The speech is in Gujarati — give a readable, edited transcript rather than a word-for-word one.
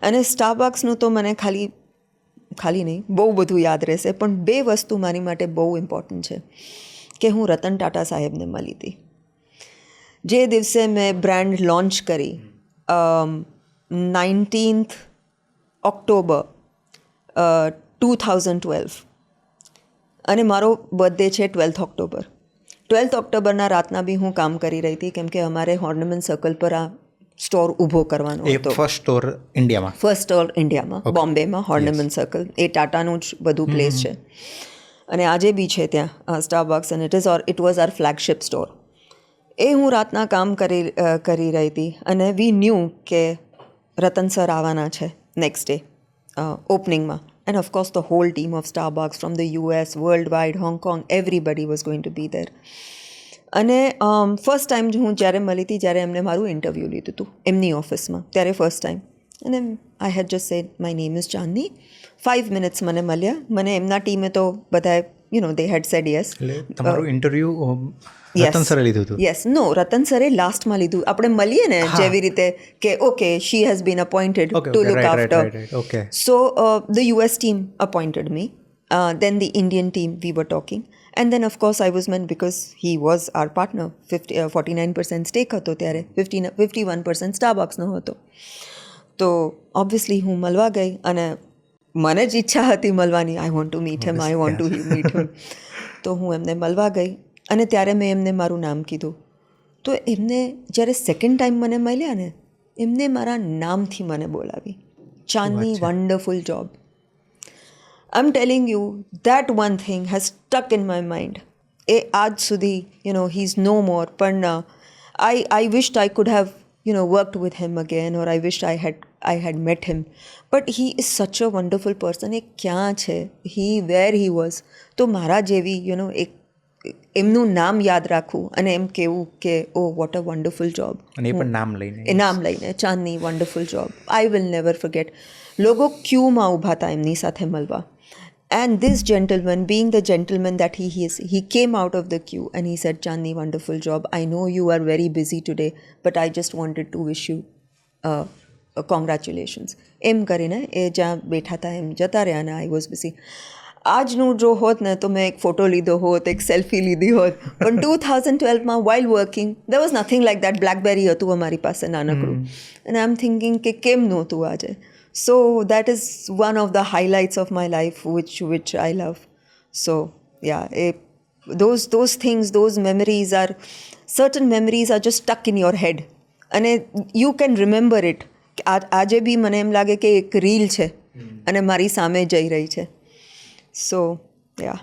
અને સ્ટારબક્સનું તો મને ખાલી નહીં બહુ બધું યાદ રહેશે, પણ 2 વસ્તુ મારી માટે બહુ ઇમ્પોર્ટન્ટ છે કે હું રતન ટાટા સાહેબને મળી હતી જે દિવસે મેં બ્રાન્ડ લોન્ચ કરી 19th October 2012 અને મારો બર્થડે છે 12th October. 12th Octoberના રાતના બી હું કામ કરી રહી હતી કેમ કે અમારે ઓર્નામેન્ટ સર્કલ પર આ સ્ટોર ઊભો કરવાનો હતો. ફર્સ્ટ સ્ટોર ઇન્ડિયામાં બોમ્બેમાં ઓર્નામેન્ટ સર્કલ, એ ટાટાનું જ બધું પ્લેસ છે અને આજે બી છે ત્યાં સ્ટારબક્સ, અને it was our flagship store. એ હું રાતના કામ કરી રહી હતી અને વી ન્યૂ કે રતન સર આવવાના છે નેક્સ્ટ ડે ઓપનિંગમાં. And of course, the whole team of Starbucks from the US, worldwide, Hong Kong, everybody was going to be there. અને ફર્સ્ટ ટાઈમ હું જ્યારે મળી હતી જ્યારે એમને મારું ઇન્ટરવ્યૂ લીધું હતું એમની ઓફિસમાં, ત્યારે ફર્સ્ટ ટાઈમ. અને I had just said my name is Chandni. 5 minutes મને મળ્યા. મને એમના ટીમે તો બધાએ દે હેડ સેડ યસ. તમારું ઇન્ટરવ્યૂ રતન સરે લીધું હતું? યસ. નો, રતન સરે લાસ્ટમાં લીધું. આપણે મળીએ ને જેવી રીતે કે okay she has been appointed to look after. So the US team appointed me. Then the Indian team, we were talking. And then of course I was meant because he was our partner. 49% stake હતો ત્યારે, 51% સ્ટારબક્સનો હતો. તો ઓબ્વિયસલી હું મળવા ગઈ અને મને જ ઈચ્છા હતી મળવાની. I want to meet him, I want to meet him. તો હું એમને મળવા ગઈ અને ત્યારે મેં એમને મારું નામ કીધું. તો એમને જ્યારે સેકન્ડ ટાઈમ મને મળ્યા ને, એમને મારા નામથી મને બોલાવી, Chandni, wonderful job. I'm telling you, that one thing has stuck in my mind. આજ સુધી, he's no more. પણ I wished I could have, worked with him again, or I wished I had met him. But he is such a wonderful person. એ ક્યાં છે, where he was. તો મારા જેવી, એમનું નામ યાદ રાખવું અને એમ કહેવું કે oh what a wonderful job. અને એ પણ નામ લઈને Chandni, wonderful job. I will never forget. લોકો ક્યુમાં ઊભા હતા એમની સાથે મળવા. And this gentleman, being the gentleman that he is, he came out of the queue and he said, Chandni, wonderful job. I know you are very busy today, but I just wanted to wish you congratulations. એમ કરીને એ જ્યાં બેઠા હતા એમ જતા રહ્યા અને I was busy. આજનું જો હોત ને તો મેં એક ફોટો લીધો હોત, એક સેલ્ફી લીધી હોત. પણ 2012માં while working, there was nothing like that. Blackberry હતું અમારી પાસે નાનકડું. And I'm thinking કે કેમ નહોતું આજે. So that is one of the highlights of my life, which I love. So yeah, those things, those memories are, certain memories are just stuck in your head, and you can remember it. આજે બી મને એમ લાગે કે એક રીલ છે અને મારી સામે જઈ રહી છે. So yeah.